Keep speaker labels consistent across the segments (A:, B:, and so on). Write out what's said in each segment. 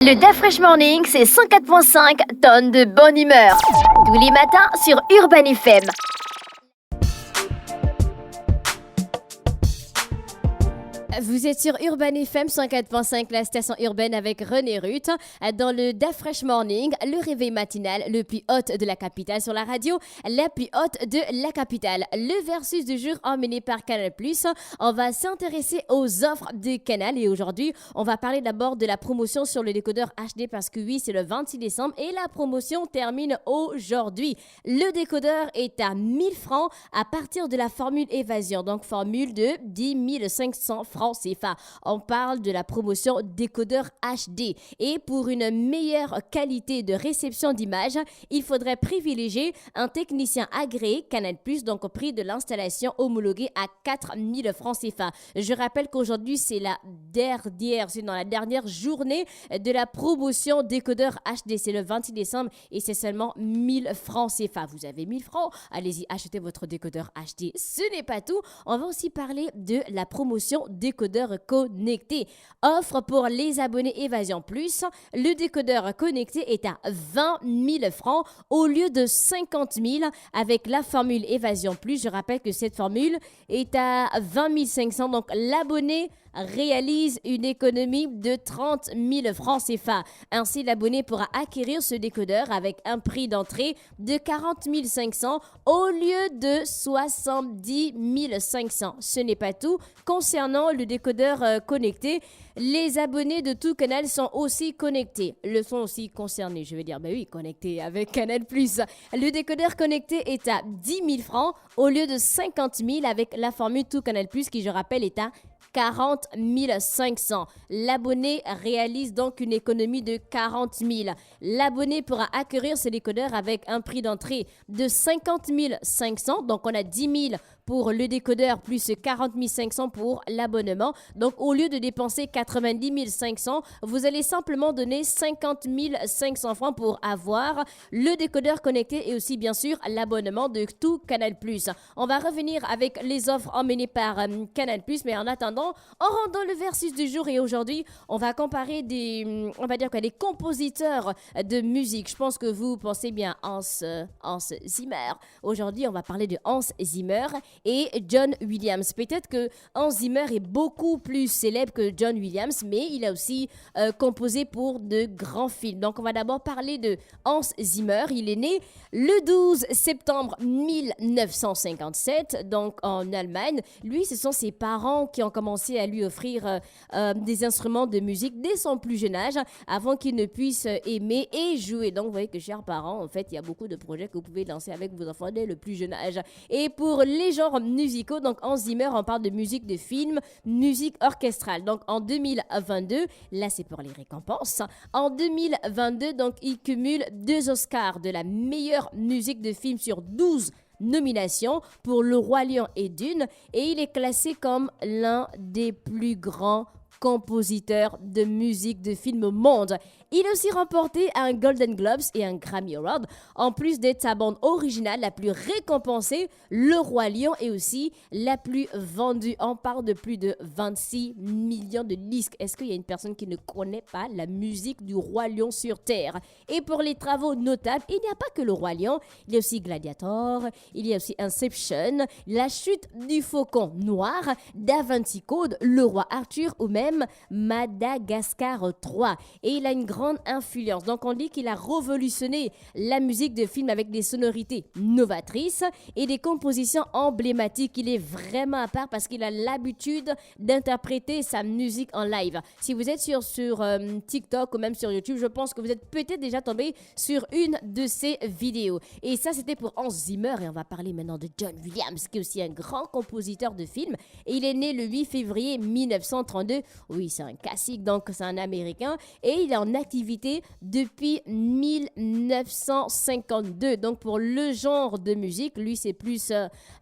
A: Le Da Fresh Morning, c'est 104.5 tonnes de bonne humeur. Tous les matins sur Urban FM.
B: Vous êtes sur Urban FM 104.5, la station urbaine avec René Ruth. Dans le Da Fresh Morning, le réveil matinal le plus hot de la capitale sur la radio, la plus haute de la capitale. Le versus du jour emmené par Canal+. On va s'intéresser aux offres de Canal et aujourd'hui, on va parler d'abord de la promotion sur le décodeur HD parce que oui, c'est le 26 décembre et la promotion termine aujourd'hui. Le décodeur est à 1000 francs à partir de la formule évasion, donc formule de 10 500 francs CFA. On parle de la promotion décodeur HD. Et pour une meilleure qualité de réception d'image, il faudrait privilégier un technicien agréé Canal+, donc au prix de l'installation homologuée à 4000 francs CFA. Je rappelle qu'aujourd'hui, c'est dans la dernière journée de la promotion décodeur HD. C'est le 26 décembre et c'est seulement 1000 francs CFA. Vous avez 1000 francs, allez-y, achetez votre décodeur HD. Ce n'est pas tout. On va aussi parler de la promotion décodeur connecté. Offre pour les abonnés Évasion Plus. Le décodeur connecté est à 20 000 francs au lieu de 50 000 avec la formule Évasion Plus. Je rappelle que cette formule est à 20 500. Donc, l'abonné réalise une économie de 30 000 francs CFA. Ainsi, l'abonné pourra acquérir ce décodeur avec un prix d'entrée de 40 500 au lieu de 70 500. Ce n'est pas tout. Concernant le décodeur connecté, les abonnés de tout Canal sont aussi connectés. Sont aussi concernés, je vais dire. Ben oui, connectés avec Canal+. Le décodeur connecté est à 10 000 francs au lieu de 50 000 avec la formule tout Canal+, qui, je rappelle, est à 40 500. L'abonné réalise donc une économie de 40 000. L'abonné pourra acquérir ce décodeur avec un prix d'entrée de 50 500. Donc, on a 10 000 pour le décodeur plus 40 500 pour l'abonnement. Donc, au lieu de dépenser 90 500, vous allez simplement donner 50 500 francs pour avoir le décodeur connecté et aussi, bien sûr, l'abonnement de tout Canal+. On va revenir avec les offres emmenées par Canal+, mais en attendant, on rentre dans le versus du jour et aujourd'hui, on va comparer des compositeurs de musique. Je pense que vous pensez bien Hans Zimmer. Aujourd'hui, on va parler de Hans Zimmer et John Williams. Peut-être que Hans Zimmer est beaucoup plus célèbre que John Williams, mais il a aussi composé pour de grands films. Donc, on va d'abord parler de Hans Zimmer. Il est né le 12 septembre 1957, donc en Allemagne. Lui, ce sont ses parents qui ont commencé à lui offrir des instruments de musique dès son plus jeune âge, avant qu'il ne puisse aimer et jouer. Donc, vous voyez que, chers parents, en fait, il y a beaucoup de projets que vous pouvez lancer avec vos enfants dès le plus jeune âge. Et pour les genres musicaux, donc Hans Zimmer, on parle de musique de film, musique orchestrale. Donc, en 2022, là, c'est pour les récompenses. En 2022, donc, il cumule 2 Oscars de la meilleure musique de film sur 12 nominations pour Le Roi Lion et Dune et il est classé comme l'un des plus grands compositeur de musique de film au monde. Il a aussi remporté un Golden Globes et un Grammy Award, en plus d'être sa bande originale la plus récompensée, Le Roi Lion, et aussi la plus vendue. On parle de plus de 26 millions de disques. Est-ce qu'il y a une personne qui ne connaît pas la musique du Roi Lion sur Terre? Et pour les travaux notables, il n'y a pas que Le Roi Lion, il y a aussi Gladiator, il y a aussi Inception, La Chute du Faucon Noir, Da Vinci Code, Le Roi Arthur ou même Madagascar 3. Et il a une grande influence. Donc on dit qu'il a révolutionné la musique de film avec des sonorités novatrices et des compositions emblématiques. Il est vraiment à part parce qu'il a l'habitude d'interpréter sa musique en live. Si vous êtes sur TikTok ou même sur YouTube, je pense que vous êtes peut-être déjà tombé sur une de ses vidéos. Et ça, c'était pour Hans Zimmer. Et on va parler maintenant de John Williams, qui est aussi un grand compositeur de films. Et il est né le 8 février 1932. Oui, c'est un classique, donc c'est un Américain. Et il est en activité depuis 1952. Donc pour le genre de musique, lui, c'est plus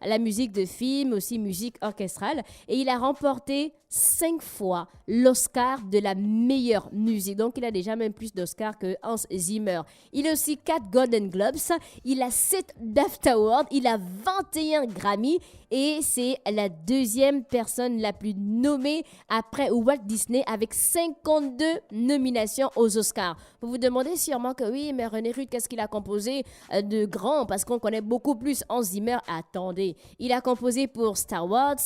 B: la musique de film, aussi musique orchestrale. Et il a remporté 5 fois l'Oscar de la meilleure musique. Donc, il a déjà même plus d'Oscars que Hans Zimmer. Il a aussi 4 Golden Globes. Il a 7 BAFTA Awards. Il a 21 Grammy. Et c'est la deuxième personne la plus nommée après Walt Disney avec 52 nominations aux Oscars. Vous vous demandez sûrement que oui, mais René Ruth, qu'est-ce qu'il a composé de grand? Parce qu'on connaît beaucoup plus Hans Zimmer. Attendez, il a composé pour Star Wars,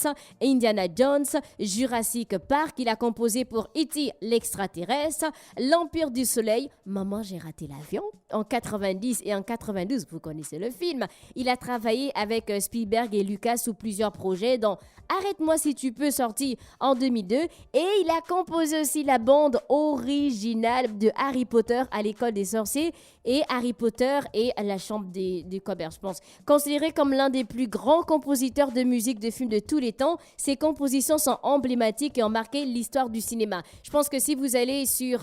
B: Indiana Jones, Jurassic Park, il a composé pour E.T. l'extraterrestre, L'Empire du Soleil, Maman j'ai raté l'avion, en 90 et en 92, vous connaissez le film. Il a travaillé avec Spielberg et Lucas sous plusieurs projets, dont Arrête-moi si tu peux, sorti en 2002, et il a composé aussi la bande originale de Harry Potter à l'école des sorciers et Harry Potter et la chambre des Cobers, je pense. Considéré comme l'un des plus grands compositeurs de musique de films de tous les temps, ses compositions sont emblématiques et ont marqué l'histoire du cinéma. Je pense que si vous allez sur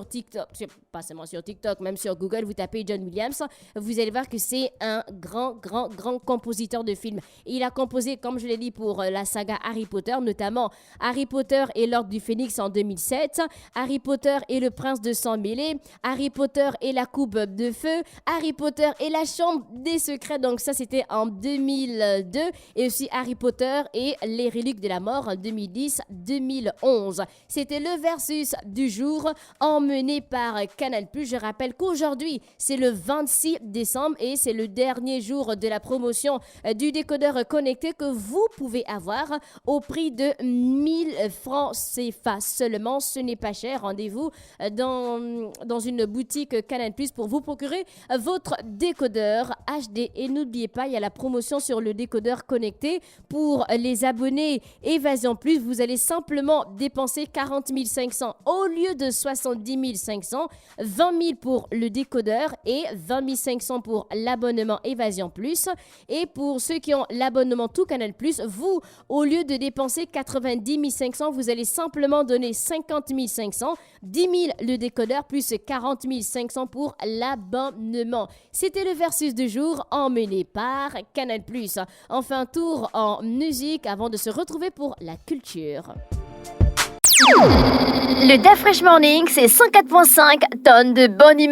B: TikTok, pas seulement sur TikTok, même sur Google, vous tapez John Williams, vous allez voir que c'est un grand compositeur de films. Et il a composé, comme je l'ai dit, pour la saga Harry Potter, notamment Harry Potter et l'Ordre du Phénix en 2007, Harry Potter et le Prince de Sang Mêlé, Harry Potter et la Coupe de Feu, Harry Potter et la Chambre des Secrets, donc ça c'était en 2002, et aussi Harry Potter et les Reliques de la Mort en 2010-2011. C'était le versus du jour emmené par Canal+. Je rappelle qu'aujourd'hui c'est le 26 décembre et c'est le dernier jour de la promotion du décodeur connecté que vous pouvez avoir au prix de 1000 francs CFA seulement. Ce n'est pas cher. Rendez-vous dans une boutique Canal+ pour vous procurer votre décodeur HD. Et n'oubliez pas, il y a la promotion sur le décodeur connecté pour les abonnés Évasion Plus. Vous allez simplement dépenser 40 500 au lieu de 70 500, 20 000 pour le décodeur et 20 500 pour l'abonnement Évasion Plus. Et pour ceux qui ont l'abonnement Tout Canal+, vous, au lieu de dépenser 90 500, vous allez simplement donner 50 500, 10 000 le décodeur plus 40 500 pour l'abonnement. C'était le versus du jour emmené par Canal+. On fait un tour en musique avant de se retrouver pour la culture.
A: Le Da Fresh Morning, c'est 104.5 tonnes de bonne humeur.